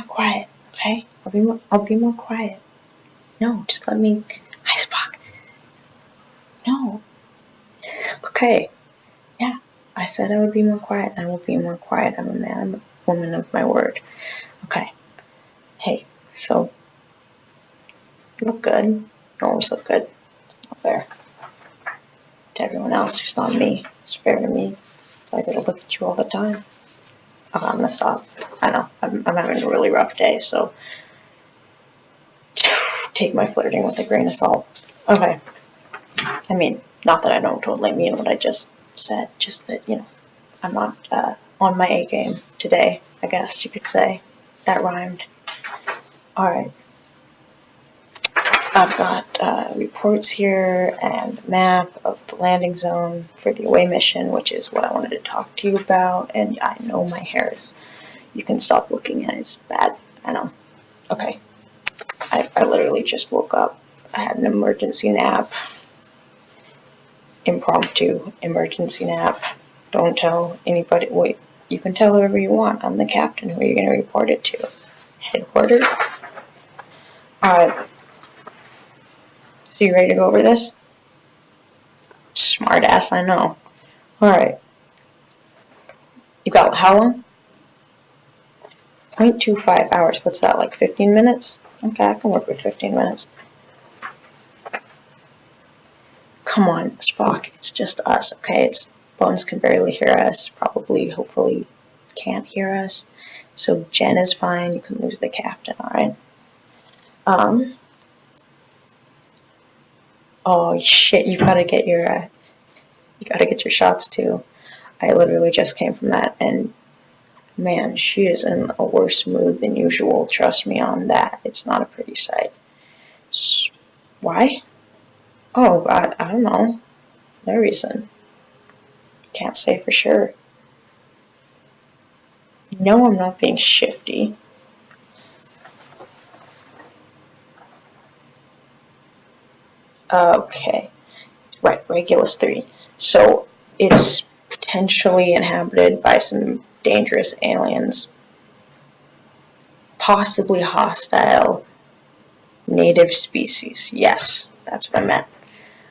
quiet, okay? I'll be more quiet. No, just let me. Hi, Spock. No. Okay. Yeah, I said I would be more quiet. I will be more quiet. I'm a man, I'm a woman of my word. Okay. Hey, so, look good. You always look good. It's not fair to everyone else, just not me. It's fair to me. So I gotta look at you all the time. Okay, I'm gonna stop. I know, I'm having a really rough day, so take my flirting with a grain of salt. Okay. I mean, not that I don't totally mean what I just said, just that, I'm not on my A game today, I guess you could say. That rhymed. Alright. I've got reports here and a map of the landing zone for the away mission, which is what I wanted to talk to you about. And I know my hair is, you can stop looking at it, it's bad. I know. Okay. I literally just woke up. I had an emergency nap. Impromptu emergency nap. Don't tell anybody. Wait, you can tell whoever you want. I'm the captain. Who are you going to report it to? Headquarters? Alright. So you ready to go over this? Smart ass, I know. Alright. You got how long? 0.25 hours. What's that, like 15 minutes? Okay, I can work with 15 minutes. Come on, Spock. It's just us, okay? Bones can barely hear us. Probably, hopefully, can't hear us. So Jen is fine. You can lose the captain, alright? Oh shit, you gotta get your shots too. I literally just came from that, and man, she is in a worse mood than usual. Trust me on that. It's not a pretty sight. Why? Oh, I don't know. No reason. Can't say for sure. No, I'm not being shifty. Okay. Right, Regulus 3. So, it's potentially inhabited by some dangerous aliens. Possibly hostile native species. Yes, that's what I meant.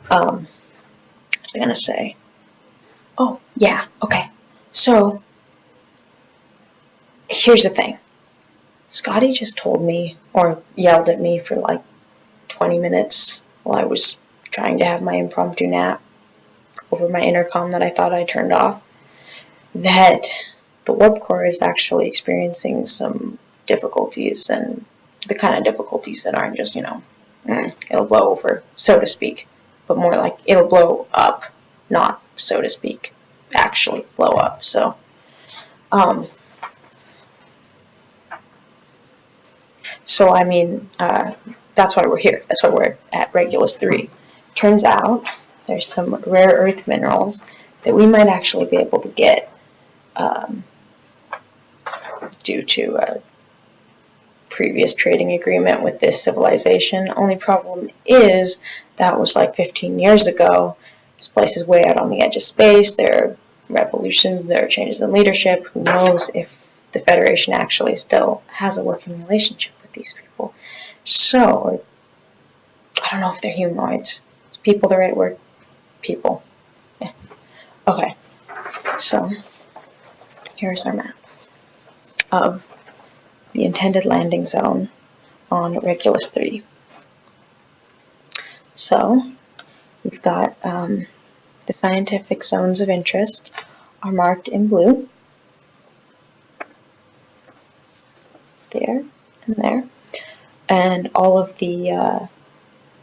What was I gonna say? Oh, yeah, okay. So, here's the thing. Scotty just told me, or yelled at me for like 20 minutes while I was trying to have my impromptu nap over my intercom that I thought I turned off, that the warp core is actually experiencing some difficulties, and the kind of difficulties that aren't just, it'll blow over, so to speak, but more like it'll blow up, not, so to speak, actually blow up. So, I mean, that's why we're here. That's why we're at Regulus 3. Turns out there's some rare earth minerals that we might actually be able to get due to a previous trading agreement with this civilization. Only problem is that was like 15 years ago. This place is way out on the edge of space. There are revolutions, there are changes in leadership. Who knows if the Federation actually still has a working relationship with these people. So, I don't know if they're humanoids. Is people the right word? People. Yeah. Okay. So, here's our map of the intended landing zone on Regulus 3. So, we've got the scientific zones of interest are marked in blue. There and there. And all of the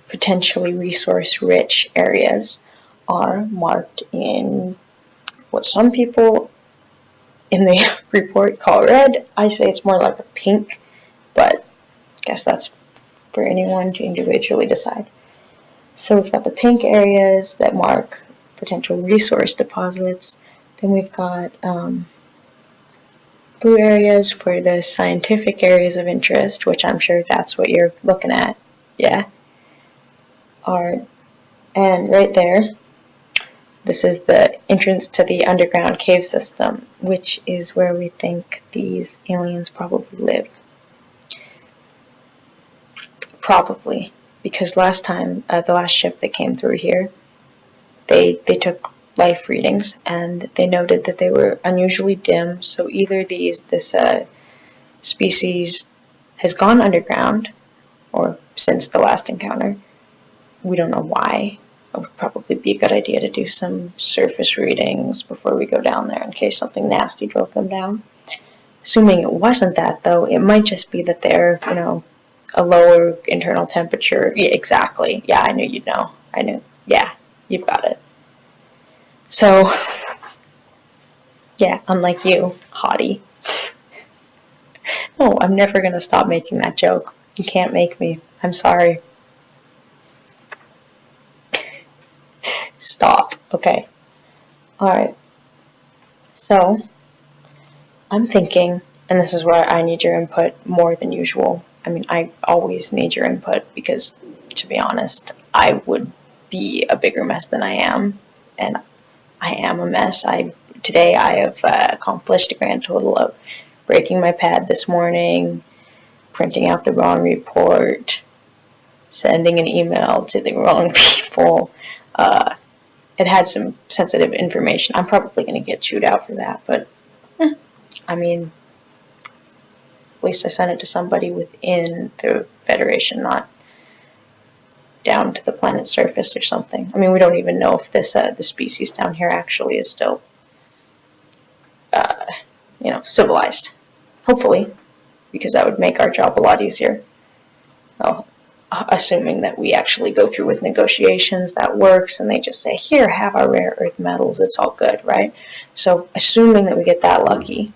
potentially resource-rich areas are marked in what some people in the report call red. I say it's more like a pink, but I guess that's for anyone to individually decide. So we've got the pink areas that mark potential resource deposits. Then we've got blue areas for the scientific areas of interest, which I'm sure that's what you're looking at. Yeah. And right there, this is the entrance to the underground cave system, which is where we think these aliens probably live. Probably. Because last time, the last ship that came through here, they took life readings, and they noted that they were unusually dim, so either this species has gone underground, or since the last encounter. We don't know why. It would probably be a good idea to do some surface readings before we go down there in case something nasty drove them down. Assuming it wasn't that, though, it might just be that they're, a lower internal temperature. Yeah, exactly. Yeah, I knew you'd know. I knew. Yeah, you've got it. So, yeah, unlike you, hottie. No, I'm never going to stop making that joke. You can't make me. I'm sorry. Stop. Okay. Alright. So, I'm thinking, and this is where I need your input more than usual. I mean, I always need your input because, to be honest, I would be a bigger mess than I am. And I am a mess. Today I have accomplished a grand total of breaking my pad this morning, printing out the wrong report, sending an email to the wrong people. It had some sensitive information. I'm probably going to get chewed out for that, but I mean, at least I sent it to somebody within the Federation, not down to the planet's surface or something. I mean, we don't even know if this the species down here actually is still, civilized. Hopefully, because that would make our job a lot easier. Well, assuming that we actually go through with negotiations, that works, and they just say, here, have our rare earth metals, it's all good, right? So, assuming that we get that lucky,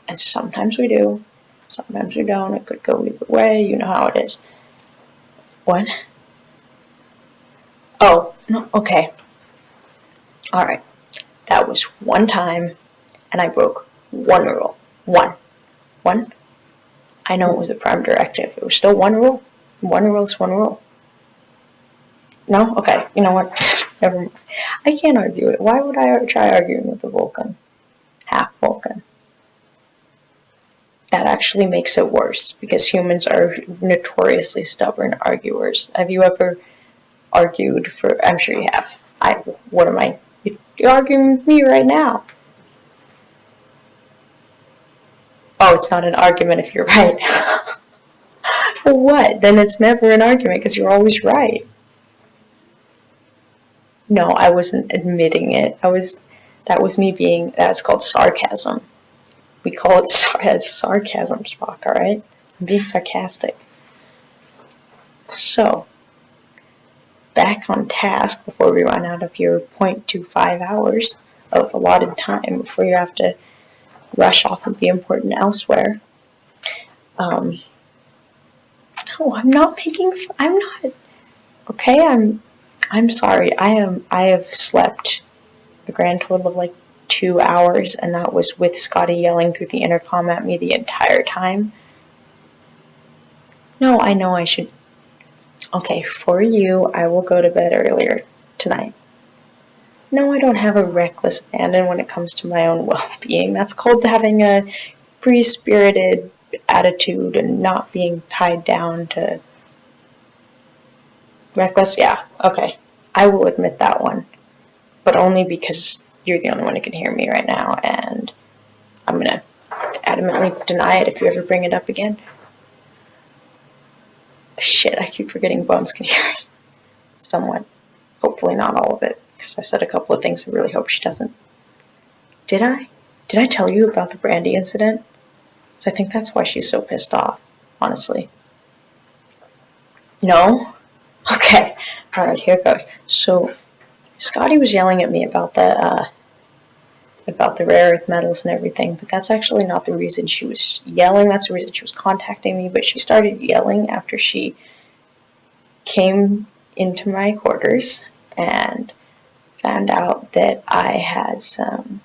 and sometimes we do, sometimes we don't, it could go either way, you know how it is. What? Oh, no, okay. Alright. That was one time, and I broke one rule. One. I know it was a prime directive. It was still one rule. One rule is one rule. No? Okay. You know what? Never mind. I can't argue it. Why would I try arguing with a Vulcan? Half Vulcan. That actually makes it worse, because humans are notoriously stubborn arguers. Have you ever argued for... I'm sure you have. What am I... You're arguing with me right now. Oh, it's not an argument if you're right. What? Then it's never an argument because you're always right. No, I wasn't admitting it. That was me being, that's called sarcasm. We call it sarcasm, Spock, alright? I'm being sarcastic. So, back on task before we run out of your 0.25 hours of allotted time before you have to rush off and be important elsewhere. No, I'm not making. I'm not. Okay, I'm sorry. I have slept a grand total of like 2 hours, and that was with Scotty yelling through the intercom at me the entire time. No, I know I should. Okay, for you, I will go to bed earlier tonight. No, I don't have a reckless abandon when it comes to my own well-being. That's called having a free-spirited attitude and not being tied down to... Reckless? Yeah, okay. I will admit that one. But only because you're the only one who can hear me right now, and I'm gonna adamantly deny it if you ever bring it up again. Shit, I keep forgetting Bones can hear us. Somewhat. Hopefully not all of it, because I've said a couple of things I really hope she doesn't. Did I? Did I tell you about the brandy incident? Because I think that's why she's so pissed off, honestly. No? Okay. Alright, here goes. So, Scotty was yelling at me about the rare earth metals and everything, but that's actually not the reason she was yelling. That's the reason she was contacting me, but she started yelling after she came into my quarters and found out that I had some...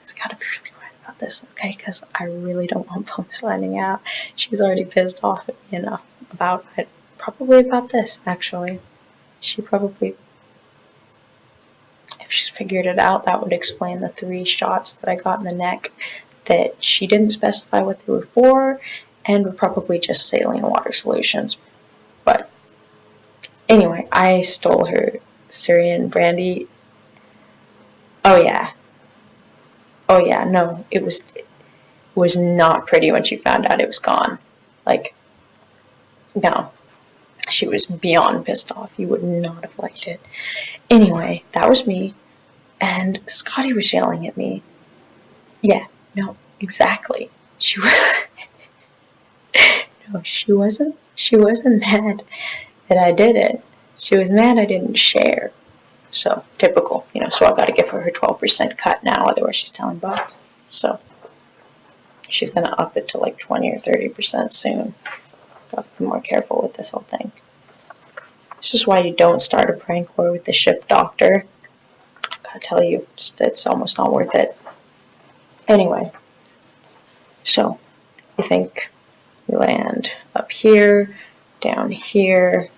It's gotta be really quiet about this, okay? Because I really don't want Bones finding out. She's already pissed off at me enough about it. Probably about this, actually. She probably... If she's figured it out, that would explain the 3 shots that I got in the neck that she didn't specify what they were for, and we're probably just saline water solutions. But anyway, I stole her Syrian brandy. Oh yeah, no, it was not pretty when she found out it was gone. Like, no, she was beyond pissed off. You would not have liked it. Anyway, that was me, and Scotty was yelling at me. Yeah, no, exactly. She was. No, she wasn't. She wasn't mad that I did it. She was mad I didn't share. So, typical, so I've got to give her 12% cut now, otherwise she's telling bots. So, she's going to up it to like 20 or 30% soon. Got to be more careful with this whole thing. This is why you don't start a prank war with the ship doctor. Gotta tell you, it's almost not worth it. Anyway, so, you think we land up here, down here,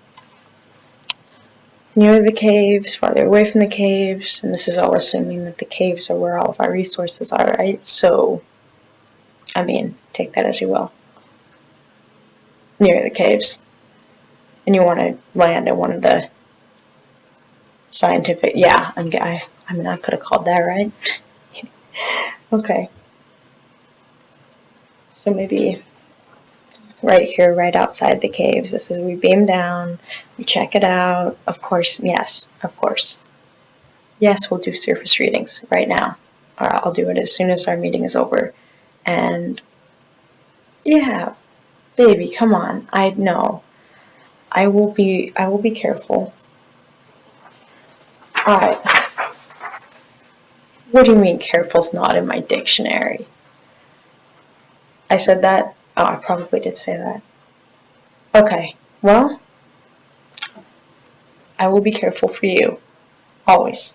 near the caves, farther away from the caves, and this is all assuming that the caves are where all of our resources are, right? So, I mean, take that as you will. Near the caves. And you want to land in one of the scientific, yeah, I mean, I could have called that, right? Okay. So maybe right here, right outside the caves. This is, we beam down, we check it out. Of course, yes, of course. Yes, we'll do surface readings right now. Or I'll do it as soon as our meeting is over. And yeah, baby, come on. I know. I will be careful. Alright. What do you mean careful's not in my dictionary? I said that? Oh, I probably did say that. Okay, well, I will be careful for you. Always.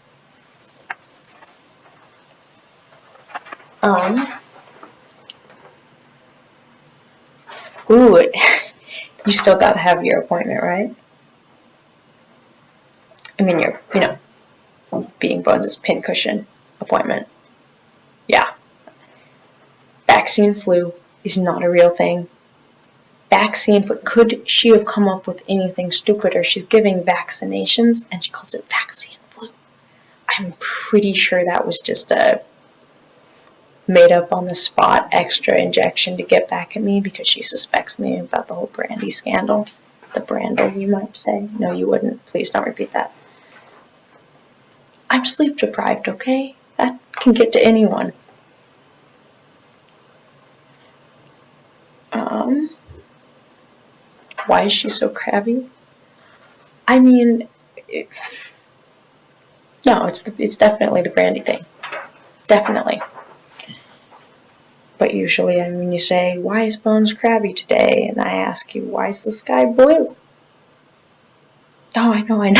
Ooh, you still gotta have your appointment, right? I mean, your, Being Bones' pincushion appointment. Yeah. Vaccine flu is not a real thing. Vaccine, but could she have come up with anything stupider? She's giving vaccinations, and she calls it vaccine flu. I'm pretty sure that was just a made up on the spot extra injection to get back at me because she suspects me about the whole brandy scandal. The brandle, you might say. No, you wouldn't. Please don't repeat that. I'm sleep deprived, okay? That can get to anyone. Why is she so crabby? I mean, no, it's definitely the brandy thing. Definitely. But usually, when you say, why is Bones crabby today? And I ask you, why is the sky blue? Oh, I know. I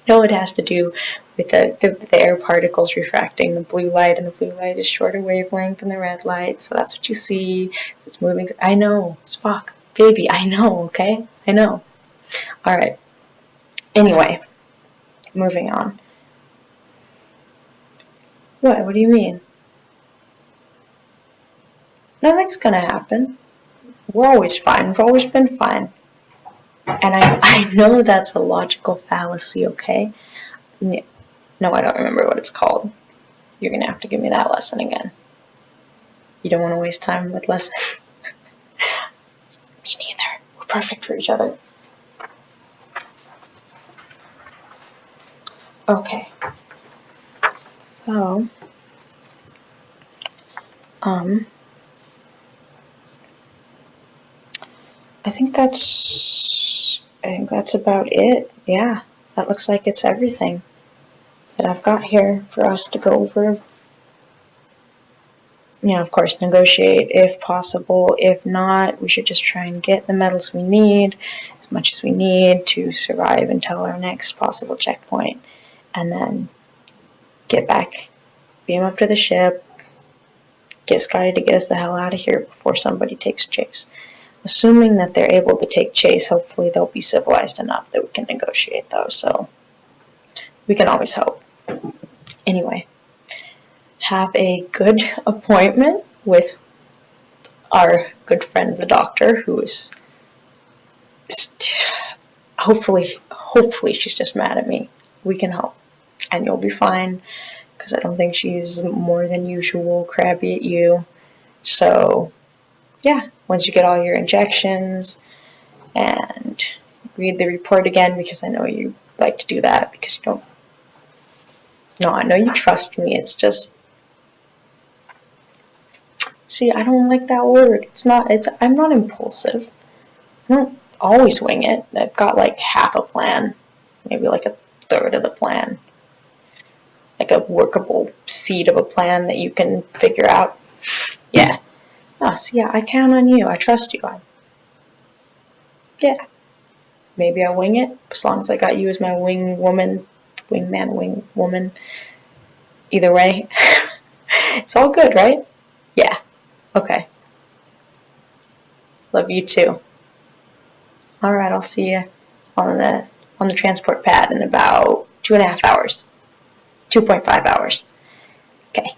know it has to do with the air particles refracting the blue light, and the blue light is shorter wavelength than the red light, so that's what you see. So it's moving. I know, Spock, baby, I know, okay? I know. Alright. Anyway, moving on. What do you mean? Nothing's gonna happen. We're always fine. We've always been fine. And I know that's a logical fallacy, okay? No, I don't remember what it's called. You're gonna have to give me that lesson again. You don't want to waste time with lessons? Me neither. We're perfect for each other. Okay. So, I think that's about it. Yeah, that looks like it's everything that I've got here for us to go over. Of course, negotiate if possible. If not, we should just try and get the metals we need, as much as we need to survive until our next possible checkpoint. And then get back, beam up to the ship, get Scotty to get us the hell out of here before somebody takes chase. Assuming that they're able to take chase, hopefully they'll be civilized enough that we can negotiate those, so we can always hope. Anyway, have a good appointment with our good friend, the doctor, who is hopefully she's just mad at me. We can help, and you'll be fine, because I don't think she's more than usual crabby at you. So, yeah, once you get all your injections and read the report again, because I know you like to do that, because you don't. No, I know you trust me. It's just. See, I don't like that word. I'm not impulsive. I don't always wing it. I've got like half a plan, maybe like a third of the plan. Like a workable seed of a plan that you can figure out. Yeah. Oh, see, I count on you. I trust you. Yeah. Maybe I wing it, as long as I got you as my wing woman, wingman, wing woman. Either way, it's all good, right? Yeah. Okay. Love you too. All right, I'll see you on the transport pad in about 2.5 hours. 2.5 hours. Okay.